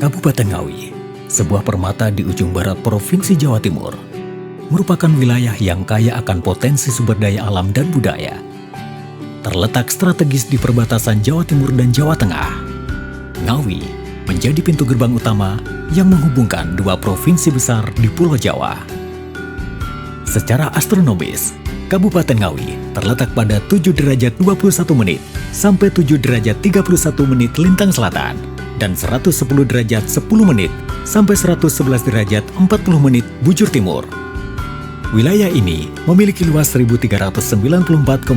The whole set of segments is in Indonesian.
Kabupaten Ngawi, sebuah permata di ujung barat Provinsi Jawa Timur, merupakan wilayah yang kaya akan potensi sumber daya alam dan budaya. Terletak strategis di perbatasan Jawa Timur dan Jawa Tengah, Ngawi menjadi pintu gerbang utama yang menghubungkan dua provinsi besar di Pulau Jawa. Secara astronomis, Kabupaten Ngawi terletak pada 7 derajat 21 menit sampai 7 derajat 31 menit lintang selatan dan 110 derajat 10 menit sampai 111 derajat 40 menit bujur timur. Wilayah ini memiliki luas 1.394,74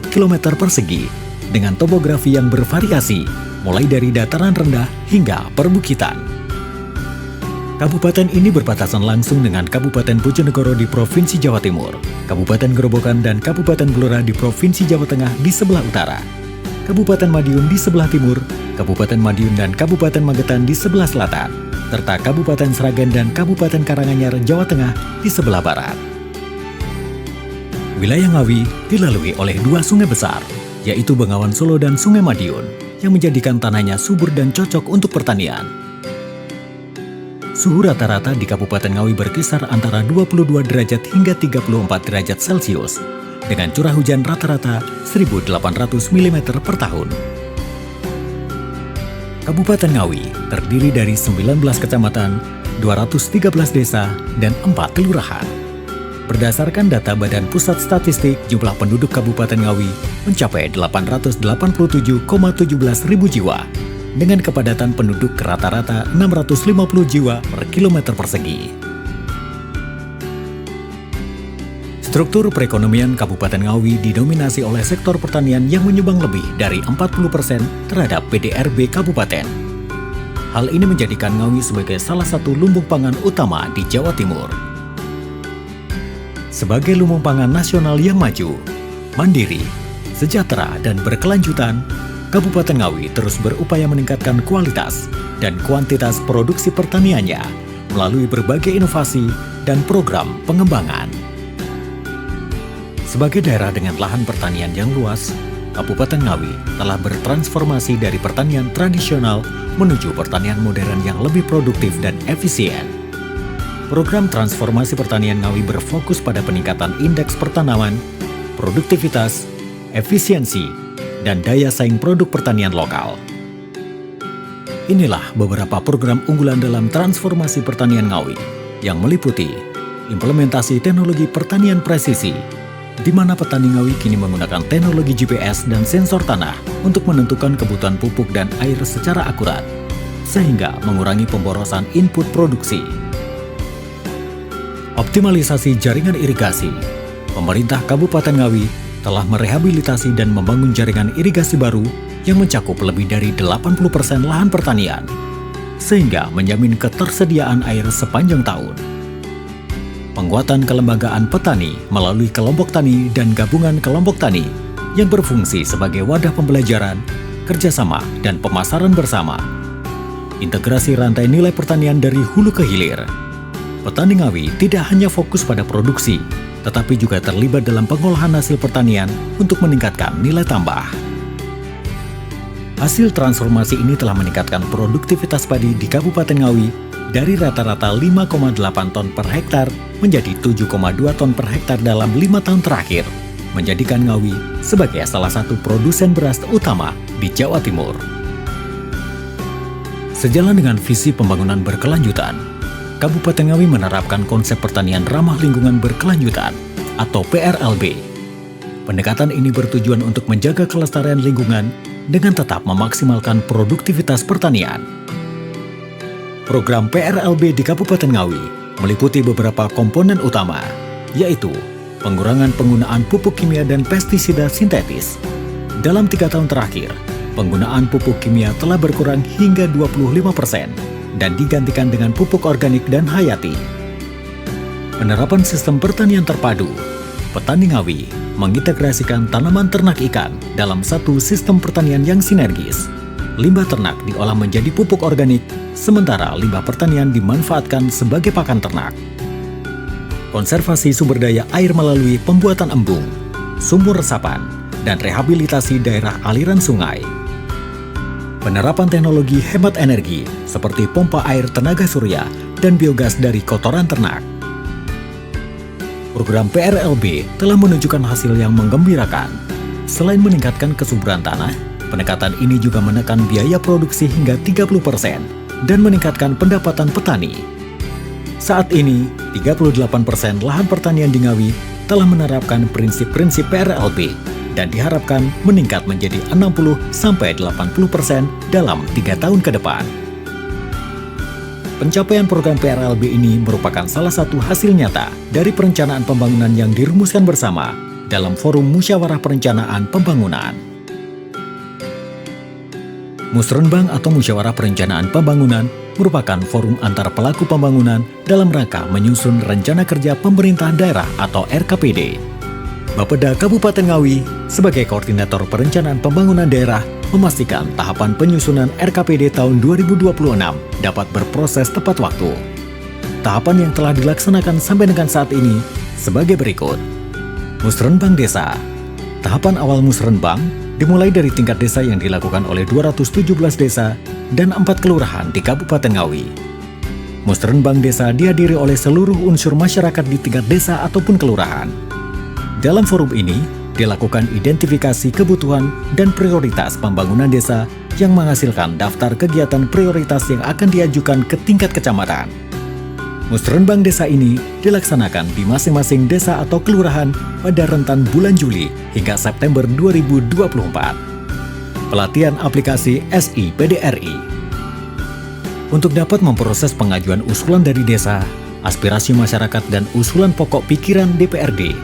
km persegi dengan topografi yang bervariasi mulai dari dataran rendah hingga perbukitan. Kabupaten ini berbatasan langsung dengan Kabupaten Bojonegoro di Provinsi Jawa Timur, Kabupaten Gerobokan dan Kabupaten Blora di Provinsi Jawa Tengah di sebelah utara, Kabupaten Madiun di sebelah timur, Kabupaten Madiun dan Kabupaten Magetan di sebelah selatan, serta Kabupaten Sragen dan Kabupaten Karanganyar, Jawa Tengah di sebelah barat. Wilayah Ngawi dilalui oleh dua sungai besar, yaitu Bengawan Solo dan Sungai Madiun, yang menjadikan tanahnya subur dan cocok untuk pertanian. Suhu rata-rata di Kabupaten Ngawi berkisar antara 22 derajat hingga 34 derajat Celcius, dengan curah hujan rata-rata 1.800 mm per tahun. Kabupaten Ngawi terdiri dari 19 kecamatan, 213 desa, dan 4 kelurahan. Berdasarkan data Badan Pusat Statistik, jumlah penduduk Kabupaten Ngawi mencapai 887,17 ribu jiwa, dengan kepadatan penduduk rata-rata 650 jiwa per kilometer persegi. Struktur perekonomian Kabupaten Ngawi didominasi oleh sektor pertanian yang menyumbang lebih dari 40% terhadap PDRB Kabupaten. Hal ini menjadikan Ngawi sebagai salah satu lumbung pangan utama di Jawa Timur. Sebagai lumbung pangan nasional yang maju, mandiri, sejahtera, dan berkelanjutan, Kabupaten Ngawi terus berupaya meningkatkan kualitas dan kuantitas produksi pertaniannya melalui berbagai inovasi dan program pengembangan. Sebagai daerah dengan lahan pertanian yang luas, Kabupaten Ngawi telah bertransformasi dari pertanian tradisional menuju pertanian modern yang lebih produktif dan efisien. Program transformasi pertanian Ngawi berfokus pada peningkatan indeks pertanaman, produktivitas, efisiensi, dan daya saing produk pertanian lokal. Inilah beberapa program unggulan dalam transformasi pertanian Ngawi yang meliputi implementasi teknologi pertanian presisi, di mana petani Ngawi kini menggunakan teknologi GPS dan sensor tanah untuk menentukan kebutuhan pupuk dan air secara akurat, sehingga mengurangi pemborosan input produksi. Optimalisasi jaringan irigasi. Pemerintah Kabupaten Ngawi telah merehabilitasi dan membangun jaringan irigasi baru yang mencakup lebih dari 80% lahan pertanian, sehingga menjamin ketersediaan air sepanjang tahun. Penguatan kelembagaan petani melalui kelompok tani dan gabungan kelompok tani yang berfungsi sebagai wadah pembelajaran, kerjasama, dan pemasaran bersama. Integrasi rantai nilai pertanian dari hulu ke hilir. Petani Ngawi tidak hanya fokus pada produksi, tetapi juga terlibat dalam pengolahan hasil pertanian untuk meningkatkan nilai tambah. Hasil transformasi ini telah meningkatkan produktivitas padi di Kabupaten Ngawi dari rata-rata 5,8 ton per hektar menjadi 7,2 ton per hektar dalam 5 tahun terakhir, menjadikan Ngawi sebagai salah satu produsen beras utama di Jawa Timur. Sejalan dengan visi pembangunan berkelanjutan, Kabupaten Ngawi menerapkan konsep pertanian ramah lingkungan berkelanjutan atau PRLB. Pendekatan ini bertujuan untuk menjaga kelestarian lingkungan dengan tetap memaksimalkan produktivitas pertanian. Program PRLB di Kabupaten Ngawi meliputi beberapa komponen utama, yaitu pengurangan penggunaan pupuk kimia dan pestisida sintetis. Dalam 3 tahun terakhir, penggunaan pupuk kimia telah berkurang hingga 25%. Dan digantikan dengan pupuk organik dan hayati. Penerapan sistem pertanian terpadu. Petani Ngawi mengintegrasikan tanaman ternak ikan dalam satu sistem pertanian yang sinergis. Limbah ternak diolah menjadi pupuk organik, sementara limbah pertanian dimanfaatkan sebagai pakan ternak. Konservasi sumber daya air melalui pembuatan embung, sumur resapan, dan rehabilitasi daerah aliran sungai. penerapan teknologi hemat energi seperti pompa air tenaga surya dan biogas dari kotoran ternak. Program PRLB telah menunjukkan hasil yang menggembirakan. Selain meningkatkan kesuburan tanah, pendekatan ini juga menekan biaya produksi hingga 30% dan meningkatkan pendapatan petani. Saat ini, 38% lahan pertanian di Ngawi telah menerapkan prinsip-prinsip PRLB dan diharapkan meningkat menjadi 60-80% dalam 3 tahun ke depan. Pencapaian program PRLB ini merupakan salah satu hasil nyata dari perencanaan pembangunan yang dirumuskan bersama dalam Forum Musyawarah Perencanaan Pembangunan. Musrenbang atau Musyawarah Perencanaan Pembangunan merupakan forum antar pelaku pembangunan dalam rangka menyusun Rencana Kerja Pemerintah Daerah atau RKPD. Bapeda Kabupaten Ngawi sebagai Koordinator Perencanaan Pembangunan Daerah memastikan tahapan penyusunan RKPD tahun 2026 dapat berproses tepat waktu. Tahapan yang telah dilaksanakan sampai dengan saat ini sebagai berikut. Musrenbang Desa. Tahapan awal musrenbang dimulai dari tingkat desa yang dilakukan oleh 217 desa dan 4 kelurahan di Kabupaten Ngawi. Musrenbang desa dihadiri oleh seluruh unsur masyarakat di tingkat desa ataupun kelurahan. Dalam forum ini, dilakukan identifikasi kebutuhan dan prioritas pembangunan desa yang menghasilkan daftar kegiatan prioritas yang akan diajukan ke tingkat kecamatan. Musrenbang desa ini dilaksanakan di masing-masing desa atau kelurahan pada rentan bulan Juli hingga September 2024. Pelatihan aplikasi SI-PDRI. Untuk dapat memproses pengajuan usulan dari desa, aspirasi masyarakat dan usulan pokok pikiran DPRD,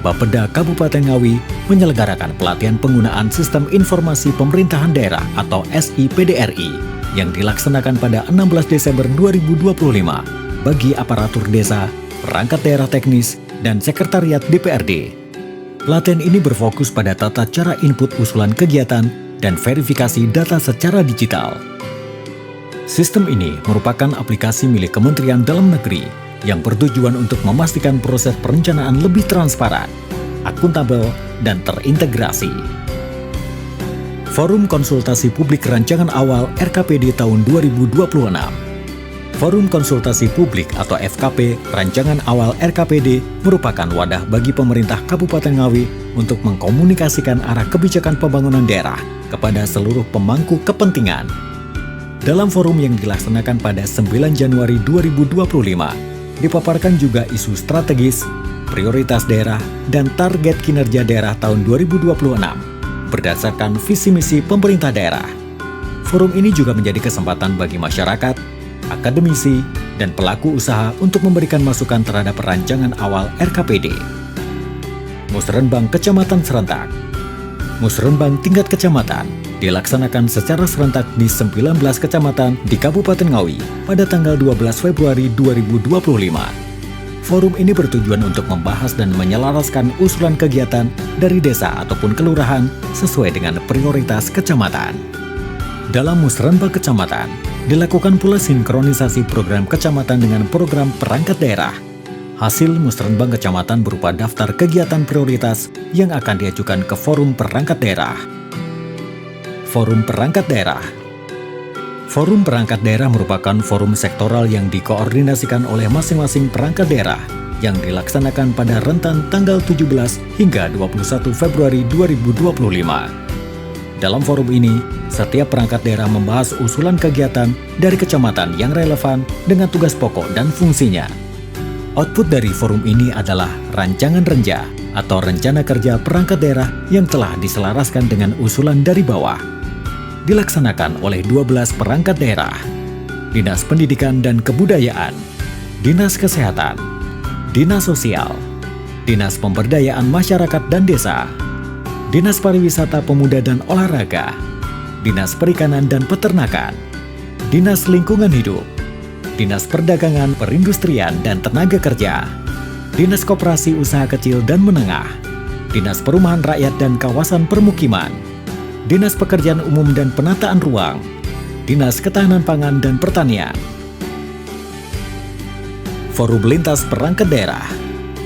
Bapeda Kabupaten Ngawi menyelenggarakan pelatihan penggunaan Sistem Informasi Pemerintahan Daerah atau SI-PDRI yang dilaksanakan pada 16 Desember 2025 bagi aparatur desa, perangkat daerah teknis, dan sekretariat DPRD. Pelatihan ini berfokus pada tata cara input usulan kegiatan dan verifikasi data secara digital. Sistem ini merupakan aplikasi milik Kementerian Dalam Negeri yang bertujuan untuk memastikan proses perencanaan lebih transparan, akuntabel, dan terintegrasi. Forum Konsultasi Publik Rancangan Awal RKPD tahun 2026. Forum Konsultasi Publik atau FKP Rancangan Awal RKPD merupakan wadah bagi pemerintah Kabupaten Ngawi untuk mengkomunikasikan arah kebijakan pembangunan daerah kepada seluruh pemangku kepentingan. Dalam forum yang dilaksanakan pada 9 Januari 2025, dipaparkan juga isu strategis, prioritas daerah, dan target kinerja daerah tahun 2026 berdasarkan visi misi pemerintah daerah. Forum ini juga menjadi kesempatan bagi masyarakat, akademisi, dan pelaku usaha untuk memberikan masukan terhadap rancangan awal RKPD. Musrenbang Kecamatan Serentak. Musrenbang tingkat kecamatan dilaksanakan secara serentak di 19 kecamatan di Kabupaten Ngawi pada tanggal 12 Februari 2025. Forum ini bertujuan untuk membahas dan menyelaraskan usulan kegiatan dari desa ataupun kelurahan sesuai dengan prioritas kecamatan. Dalam Musrenbang Kecamatan, dilakukan pula sinkronisasi program kecamatan dengan program perangkat daerah. Hasil Musrenbang Kecamatan berupa daftar kegiatan prioritas yang akan diajukan ke Forum Perangkat Daerah. Forum Perangkat Daerah. Forum Perangkat Daerah merupakan forum sektoral yang dikoordinasikan oleh masing-masing perangkat daerah yang dilaksanakan pada rentan tanggal 17 hingga 21 Februari 2025. Dalam forum ini, setiap perangkat daerah membahas usulan kegiatan dari kecamatan yang relevan dengan tugas pokok dan fungsinya. Output dari forum ini adalah rancangan renja atau rencana kerja perangkat daerah yang telah diselaraskan dengan usulan dari bawah. Dilaksanakan oleh 12 perangkat daerah, Dinas Pendidikan dan Kebudayaan, Dinas Kesehatan, Dinas Sosial, Dinas Pemberdayaan Masyarakat dan Desa, Dinas Pariwisata Pemuda dan Olahraga, Dinas Perikanan dan Peternakan, Dinas Lingkungan Hidup, Dinas Perdagangan, Perindustrian dan Tenaga Kerja, Dinas Koperasi Usaha Kecil dan Menengah, Dinas Perumahan Rakyat dan Kawasan Permukiman, Dinas Pekerjaan Umum dan Penataan Ruang, Dinas Ketahanan Pangan dan Pertanian. Forum Lintas Perangkat Daerah.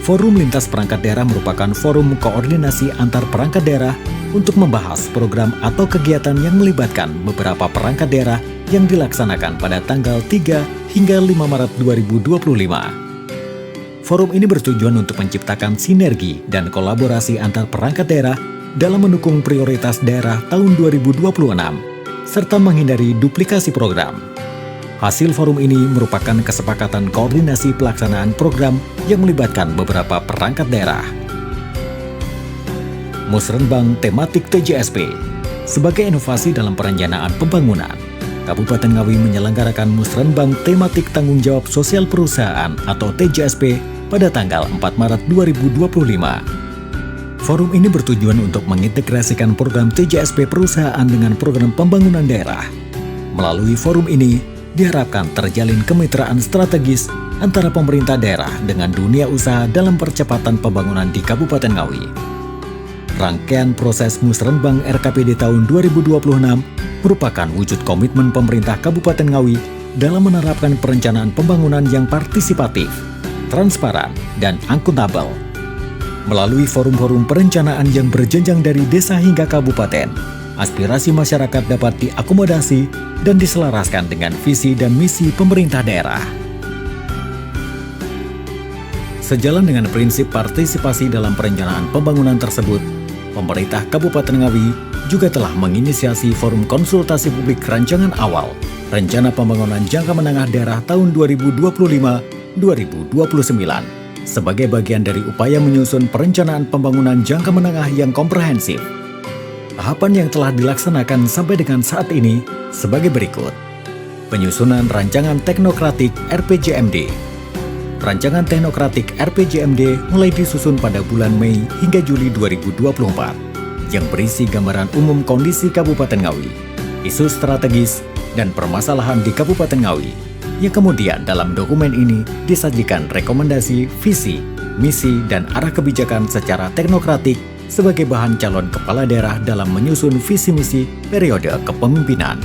Forum Lintas Perangkat Daerah merupakan forum koordinasi antar perangkat daerah untuk membahas program atau kegiatan yang melibatkan beberapa perangkat daerah yang dilaksanakan pada tanggal 3 hingga 5 Maret 2025. Forum ini bertujuan untuk menciptakan sinergi dan kolaborasi antar perangkat daerah dalam mendukung prioritas daerah tahun 2026, serta menghindari duplikasi program. Hasil forum ini merupakan kesepakatan koordinasi pelaksanaan program yang melibatkan beberapa perangkat daerah. Musrenbang Tematik TJSP. Sebagai inovasi dalam perencanaan pembangunan, Kabupaten Ngawi menyelenggarakan Musrenbang Tematik Tanggung Jawab Sosial Perusahaan atau TJSP pada tanggal 4 Maret 2025. Forum ini bertujuan untuk mengintegrasikan program TJSP perusahaan dengan program pembangunan daerah. Melalui forum ini, diharapkan terjalin kemitraan strategis antara pemerintah daerah dengan dunia usaha dalam percepatan pembangunan di Kabupaten Ngawi. Rangkaian proses Musrenbang RKPD tahun 2026 merupakan wujud komitmen pemerintah Kabupaten Ngawi dalam menerapkan perencanaan pembangunan yang partisipatif, transparan, dan akuntabel. Melalui forum-forum perencanaan yang berjenjang dari desa hingga kabupaten, aspirasi masyarakat dapat diakomodasi dan diselaraskan dengan visi dan misi pemerintah daerah. Sejalan dengan prinsip partisipasi dalam perencanaan pembangunan tersebut, pemerintah Kabupaten Ngawi juga telah menginisiasi forum konsultasi publik rancangan awal Rencana Pembangunan Jangka Menengah Daerah tahun 2025-2029 sebagai bagian dari upaya menyusun perencanaan pembangunan jangka menengah yang komprehensif. Tahapan yang telah dilaksanakan sampai dengan saat ini sebagai berikut. Penyusunan Rancangan Teknokratik RPJMD. Rancangan Teknokratik RPJMD mulai disusun pada bulan Mei hingga Juli 2024, yang berisi gambaran umum kondisi Kabupaten Ngawi, isu strategis, dan permasalahan di Kabupaten Ngawi, yang kemudian dalam dokumen ini disajikan rekomendasi, visi, misi, dan arah kebijakan secara teknokratik sebagai bahan calon kepala daerah dalam menyusun visi misi periode kepemimpinan.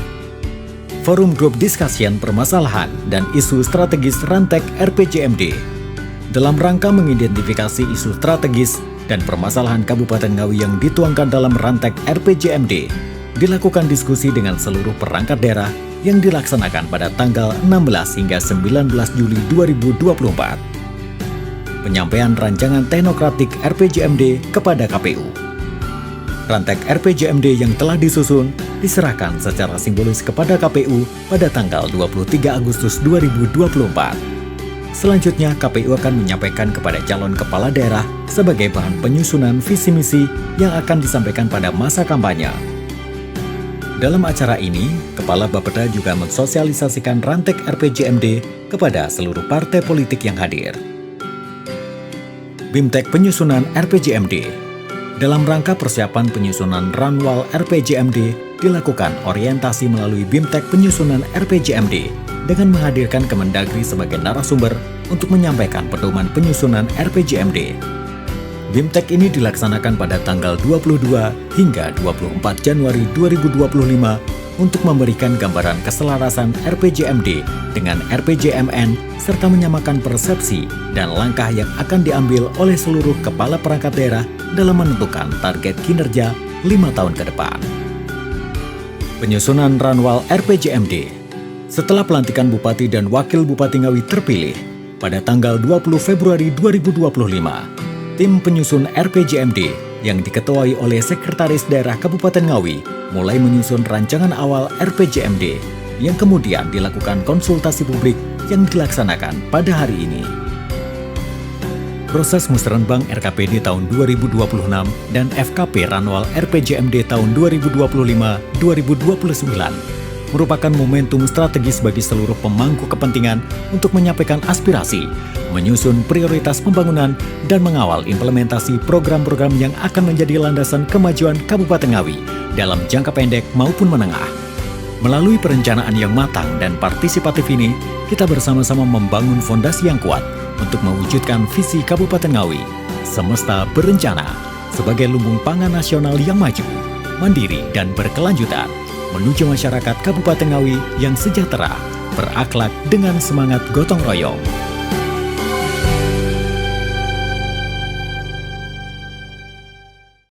Forum Group Discussion Permasalahan dan Isu Strategis Rantek RPJMD dalam rangka mengidentifikasi isu strategis dan permasalahan Kabupaten Ngawi yang dituangkan dalam Rantek RPJMD, dilakukan diskusi dengan seluruh perangkat daerah yang dilaksanakan pada tanggal 16 hingga 19 Juli 2024. Penyampaian rancangan teknokratik RPJMD kepada KPU. Rantek RPJMD yang telah disusun diserahkan secara simbolis kepada KPU pada tanggal 23 Agustus 2024. Selanjutnya, KPU akan menyampaikan kepada calon kepala daerah sebagai bahan penyusunan visi misi yang akan disampaikan pada masa kampanye. Dalam acara ini, Kepala Bapeda juga mensosialisasikan Rantek RPJMD kepada seluruh partai politik yang hadir. BIMTEK Penyusunan RPJMD. Dalam rangka persiapan penyusunan Ranwal RPJMD, dilakukan orientasi melalui BIMTEK Penyusunan RPJMD dengan menghadirkan Kemendagri sebagai narasumber untuk menyampaikan pedoman penyusunan RPJMD. BIMTEK ini dilaksanakan pada tanggal 22 hingga 24 Januari 2025 untuk memberikan gambaran keselarasan RPJMD dengan RPJMN serta menyamakan persepsi dan langkah yang akan diambil oleh seluruh kepala perangkat daerah dalam menentukan target kinerja 5 tahun ke depan. Penyusunan Ranwal RPJMD. Setelah pelantikan Bupati dan Wakil Bupati Ngawi terpilih pada tanggal 20 Februari 2025, tim penyusun RPJMD yang diketuai oleh Sekretaris Daerah Kabupaten Ngawi mulai menyusun rancangan awal RPJMD yang kemudian dilakukan konsultasi publik yang dilaksanakan pada hari ini. Proses Musrenbang RKPD tahun 2026 dan FKP Ranwal RPJMD tahun 2025-2029 merupakan momentum strategis bagi seluruh pemangku kepentingan untuk menyampaikan aspirasi, menyusun prioritas pembangunan, dan mengawal implementasi program-program yang akan menjadi landasan kemajuan Kabupaten Ngawi dalam jangka pendek maupun menengah. Melalui perencanaan yang matang dan partisipatif ini, kita bersama-sama membangun fondasi yang kuat untuk mewujudkan visi Kabupaten Ngawi, semesta berencana, sebagai lumbung pangan nasional yang maju, mandiri, dan berkelanjutan, menuju masyarakat Kabupaten Ngawi yang sejahtera, berakhlak dengan semangat gotong royong.